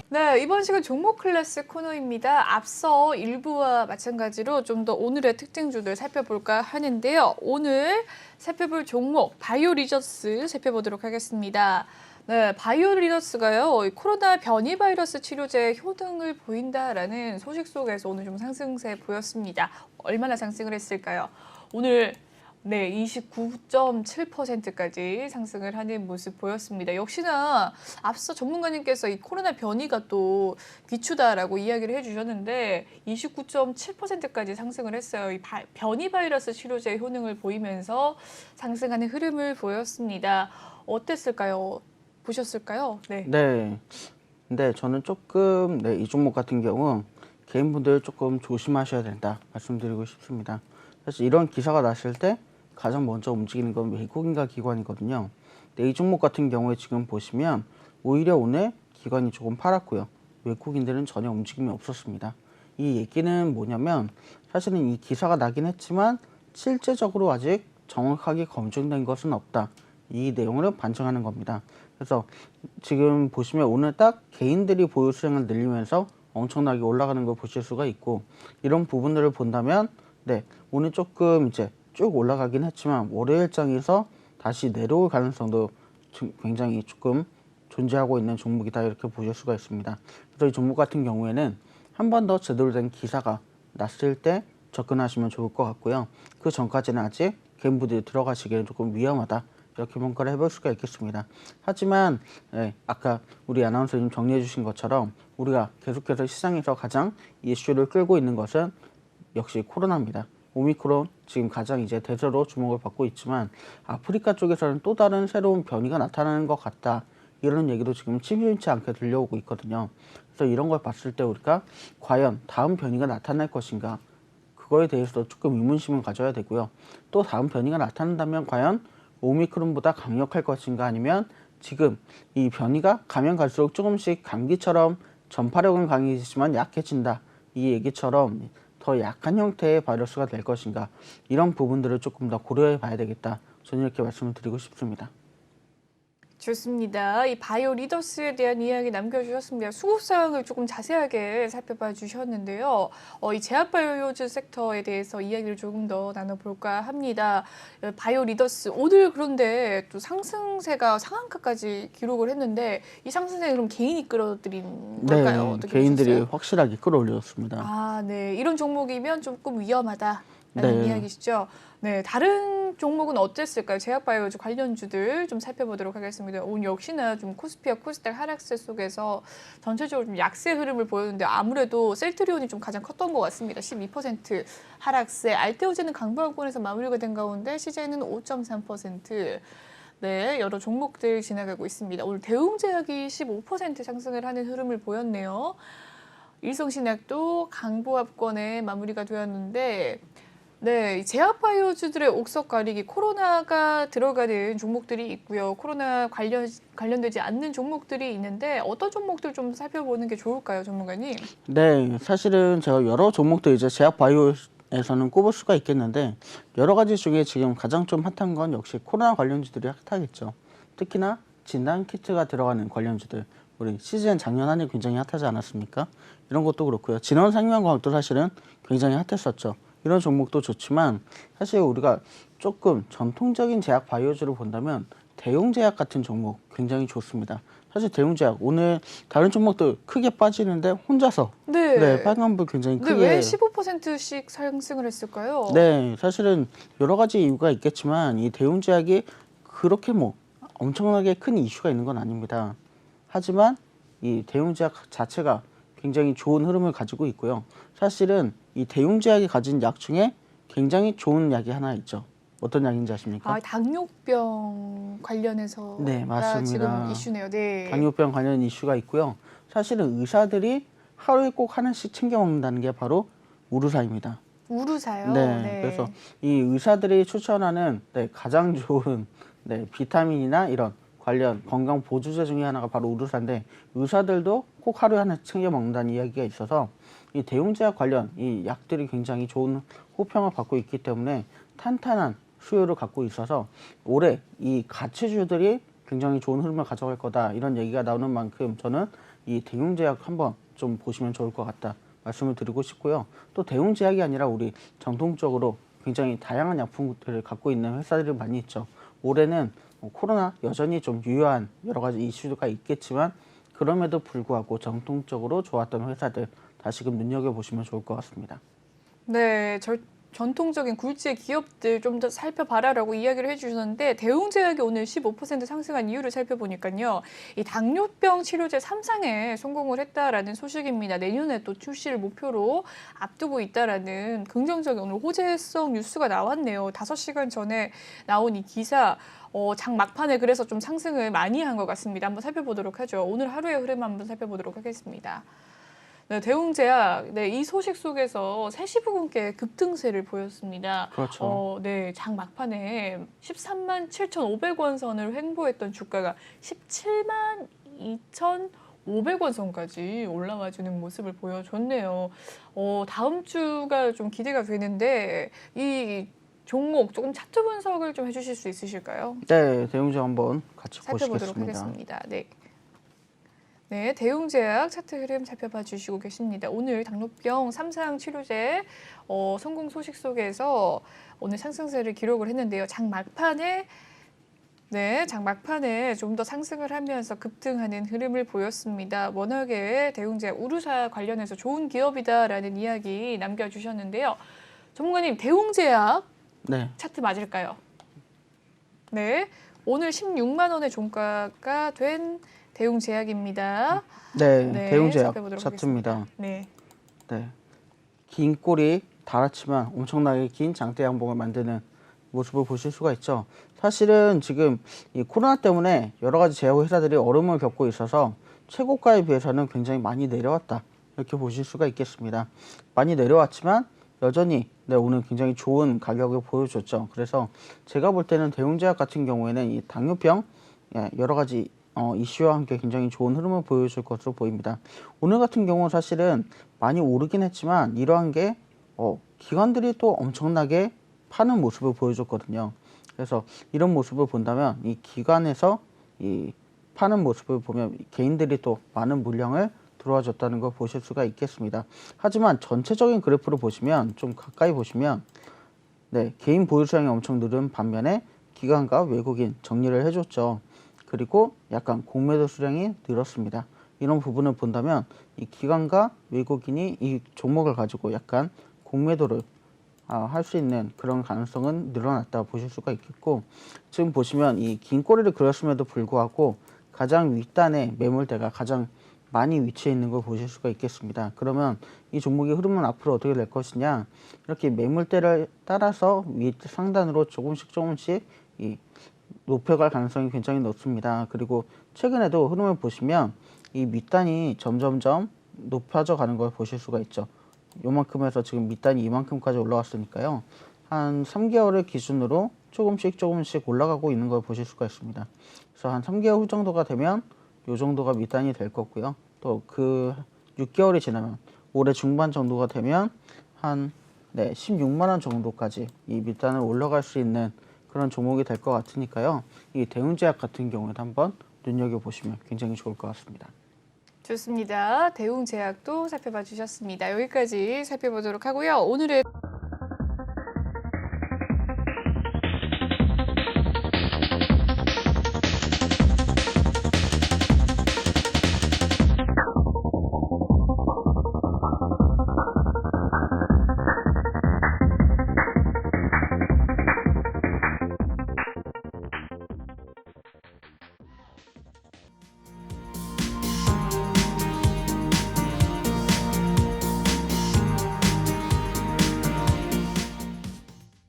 네, 이번 시간 종목 클래스 코너입니다. 앞서 일부와 마찬가지로 좀 더 오늘의 특징주들 살펴볼까 하는데요. 오늘 살펴볼 종목 바이오리저스 살펴보도록 하겠습니다. 네, 바이오리저스가요, 이 코로나 변이 바이러스 치료제에 효능을 보인다라는 소식 속에서 오늘 좀 상승세 보였습니다. 얼마나 상승을 했을까요? 오늘 네, 29.7%까지 상승을 하는 모습 보였습니다. 역시나 앞서 전문가님께서 이 코로나 변이가 또 비추다라고 이야기를 해주셨는데 29.7%까지 상승을 했어요. 이 변이 바이러스 치료제의 효능을 보이면서 상승하는 흐름을 보였습니다. 어땠을까요? 보셨을까요? 네. 네. 근데 저는 조금 이 종목 같은 경우 개인분들 조금 조심하셔야 된다 말씀드리고 싶습니다. 사실 이런 기사가 났을 때 가장 먼저 움직이는 건 외국인과 기관이거든요. 근데 이 종목 같은 경우에 지금 보시면 오히려 오늘 기관이 조금 팔았고요. 외국인들은 전혀 움직임이 없었습니다. 이 얘기는 뭐냐면 사실은 이 기사가 나긴 했지만 실제적으로 아직 정확하게 검증된 것은 없다. 이 내용을 반증하는 겁니다. 그래서 지금 보시면 오늘 딱 개인들이 보유 수량을 늘리면서 엄청나게 올라가는 걸 보실 수가 있고, 이런 부분들을 본다면 오늘 조금 이제 쭉 올라가긴 했지만 월요일장에서 다시 내려올 가능성도 굉장히 조금 존재하고 있는 종목이다, 이렇게 보실 수가 있습니다. 그래서 이 종목 같은 경우에는 한 번 더 제대로 된 기사가 났을 때 접근하시면 좋을 것 같고요. 그 전까지는 아직 개인분들이 들어가시기에는 조금 위험하다, 이렇게 평가를 해볼 수가 있겠습니다. 하지만 아까 우리 아나운서님 정리해 주신 것처럼 우리가 계속해서 시장에서 가장 이슈를 끌고 있는 것은 역시 코로나입니다. 오미크론 지금 가장 이제 대세로 주목을 받고 있지만 아프리카 쪽에서는 또 다른 새로운 변이가 나타나는 것 같다, 이런 얘기도 지금 심심치 않게 들려오고 있거든요. 그래서 이런 걸 봤을 때 우리가 과연 다음 변이가 나타날 것인가, 그거에 대해서도 조금 의문심을 가져야 되고요. 또 다음 변이가 나타난다면 과연 오미크론보다 강력할 것인가, 아니면 지금 이 변이가 가면 갈수록 조금씩 감기처럼 전파력은 강해지지만 약해진다, 이 얘기처럼 더 약한 형태의 바이러스가 될 것인가, 이런 부분들을 조금 더 고려해 봐야 되겠다, 저는 이렇게 말씀을 드리고 싶습니다. 좋습니다. 이 바이오 리더스에 대한 이야기 남겨주셨습니다. 수급 상황을 조금 자세하게 살펴봐 주셨는데요. 이 제약 바이오즈 섹터에 대해서 이야기를 조금 더 나눠볼까 합니다. 바이오 리더스 오늘 그런데 또 상승세가 상한가까지 기록을 했는데 이 상승세 그럼 개인이 끌어들인 걸까요? 네, 어떻게 개인들이 보셨어요? 확실하게 끌어올렸습니다. 아, 네. 이런 종목이면 조금 위험하다라는 네. 이야기시죠. 네, 다른 종목은 어땠을까요? 제약바이오주 관련주들 좀 살펴보도록 하겠습니다. 오늘 역시나 좀 코스피와 코스닥 하락세 속에서 전체적으로 좀 약세 흐름을 보였는데 아무래도 셀트리온이 좀 가장 컸던 것 같습니다. 12% 하락세. 알테오제는 강보합권에서 마무리가 된 가운데 CJ는 5.3%. 네, 여러 종목들 지나가고 있습니다. 오늘 대웅제약이 15% 상승을 하는 흐름을 보였네요. 일성신약도 강보합권에 마무리가 되었는데, 네, 제약바이오주들의 옥석 가리기, 코로나가 들어가는 종목들이 있고요. 코로나 관련되지 않는 종목들이 있는데 어떤 종목들 좀 살펴보는 게 좋을까요, 전문가님? 네, 사실은 제가 여러 종목들 이제 제약 바이오에서는 꼽을 수가 있겠는데, 여러 가지 중에 지금 가장 좀 핫한 건 역시 코로나 관련주들이 핫하겠죠. 특히나 진단 키트가 들어가는 관련주들, 우리 시즌 작년 한 해 굉장히 핫하지 않았습니까? 이런 것도 그렇고요. 진원생명과학도 사실은 굉장히 핫했었죠. 이런 종목도 좋지만 사실 우리가 조금 전통적인 제약 바이오주를 본다면 대웅제약 같은 종목 굉장히 좋습니다. 사실 대웅제약 오늘 다른 종목도 크게 빠지는데 혼자서 네. 빨간불 굉장히 근데 크게. 왜 15%씩 상승을 했을까요? 네, 사실은 여러 가지 이유가 있겠지만 이 대웅제약이 그렇게 뭐 엄청나게 큰 이슈가 있는 건 아닙니다. 하지만 이 대웅제약 자체가 굉장히 좋은 흐름을 가지고 있고요. 사실은 이 대웅제약이 가진 약 중에 굉장히 좋은 약이 하나 있죠. 어떤 약인지 아십니까? 아, 당뇨병 관련해서가 네, 맞습니다. 지금 이슈네요. 네. 당뇨병 관련 이슈가 있고요. 사실은 의사들이 하루에 꼭 하나씩 챙겨 먹는다는 게 바로 우루사입니다. 우루사요. 네, 그래서 이 의사들이 추천하는 가장 좋은 비타민이나 이런 관련 건강 보조제 중에 하나가 바로 우루사인데, 의사들도 꼭 하루에 하나 챙겨 먹는다는 이야기가 있어서 이 대웅제약 관련 이 약들이 굉장히 좋은 호평을 받고 있기 때문에 탄탄한 수요를 갖고 있어서 올해 이 가치주들이 굉장히 좋은 흐름을 가져갈 거다, 이런 얘기가 나오는 만큼 저는 이 대웅제약 한번 좀 보시면 좋을 것 같다 말씀을 드리고 싶고요. 또 대웅제약이 아니라 우리 전통적으로 굉장히 다양한 약품들을 갖고 있는 회사들이 많이 있죠. 올해는 코로나 여전히 좀 유효한 여러 가지 이슈가 있겠지만 그럼에도 불구하고 정통적으로 좋았던 회사들 다시금 눈여겨보시면 좋을 것 같습니다. 네, 전통적인 굴지의 기업들 좀 더 살펴봐라라고 이야기를 해주셨는데 대웅제약이 오늘 15% 상승한 이유를 살펴보니까요. 이 당뇨병 치료제 3상에 성공을 했다라는 소식입니다. 내년에 또 출시를 목표로 앞두고 있다라는 긍정적인 오늘 호재성 뉴스가 나왔네요. 5시간 전에 나온 이 기사 장 막판에 그래서 좀 상승을 많이 한 것 같습니다. 한번 살펴보도록 하죠. 오늘 하루의 흐름 한번 살펴보도록 하겠습니다. 네, 대웅제약, 네, 이 소식 속에서 3시 부근께 급등세를 보였습니다. 그렇죠. 네, 장 막판에 13만 7,500원 선을 횡보했던 주가가 17만 2,500원 선까지 올라와주는 모습을 보여줬네요. 다음 주가 좀 기대가 되는데 이 종목 조금 차트 분석을 좀 해주실 수 있으실까요? 네, 대웅제약 한번 같이 살펴보도록 보시겠습니다. 하겠습니다. 네. 네, 대웅제약 차트 흐름 살펴봐 주시고 계십니다. 오늘 당뇨병 3상 치료제 성공 소식 속에서 오늘 상승세를 기록을 했는데요. 장 막판에 좀 더 상승을 하면서 급등하는 흐름을 보였습니다. 워낙에 대웅제약 우루사 관련해서 좋은 기업이다라는 이야기 남겨주셨는데요. 전문가님, 대웅제약 네, 차트 맞을까요? 네, 오늘 16만 원의 종가가 된 대웅제약입니다. 네, 대웅제약 살펴보도록 차트입니다. 하겠습니다. 네. 네, 긴 꼬리 달았지만 엄청나게 긴 장대 양봉을 만드는 모습을 보실 수가 있죠. 사실은 지금 이 코로나 때문에 여러 가지 제약 회사들이 어려움을 겪고 있어서 최고가에 비해서는 굉장히 많이 내려왔다 이렇게 보실 수가 있겠습니다. 많이 내려왔지만 여전히 오늘 굉장히 좋은 가격을 보여줬죠. 그래서 제가 볼 때는 대웅제약 같은 경우에는 이 당뇨병 여러 가지 이슈와 함께 굉장히 좋은 흐름을 보여줄 것으로 보입니다. 오늘 같은 경우 사실은 많이 오르긴 했지만 이러한 게 기관들이 또 엄청나게 파는 모습을 보여줬거든요. 그래서 이런 모습을 본다면 이 기관에서 이 파는 모습을 보면 개인들이 또 많은 물량을 들어와 줬다는 걸 보실 수가 있겠습니다. 하지만 전체적인 그래프를 보시면 좀 가까이 보시면 개인 보유 수량이 엄청 늘은 반면에 기관과 외국인 정리를 해줬죠. 그리고 약간 공매도 수량이 늘었습니다. 이런 부분을 본다면 이 기관과 외국인이 이 종목을 가지고 약간 공매도를 할 수 있는 그런 가능성은 늘어났다 보실 수가 있겠고, 지금 보시면 이 긴 꼬리를 그렸음에도 불구하고 가장 윗단에 매물대가 가장 많이 위치해 있는 걸 보실 수가 있겠습니다. 그러면 이 종목의 흐름은 앞으로 어떻게 될 것이냐, 이렇게 매물대를 따라서 윗 상단으로 조금씩 이 높여갈 가능성이 굉장히 높습니다. 그리고 최근에도 흐름을 보시면 이 밑단이 점점점 높아져 가는 걸 보실 수가 있죠. 요만큼에서 지금 밑단이 이만큼까지 올라왔으니까요. 한 3개월을 기준으로 조금씩 올라가고 있는 걸 보실 수가 있습니다. 그래서 한 3개월 후 정도가 되면 요 정도가 밑단이 될 거고요. 또 그 6개월이 지나면 올해 중반 정도가 되면 한 16만 원 정도까지 이 밑단을 올라갈 수 있는 그런 종목이 될 것 같으니까요. 이 대웅제약 같은 경우에도 한번 눈여겨보시면 굉장히 좋을 것 같습니다. 좋습니다. 대웅제약도 살펴봐 주셨습니다. 여기까지 살펴보도록 하고요. 오늘의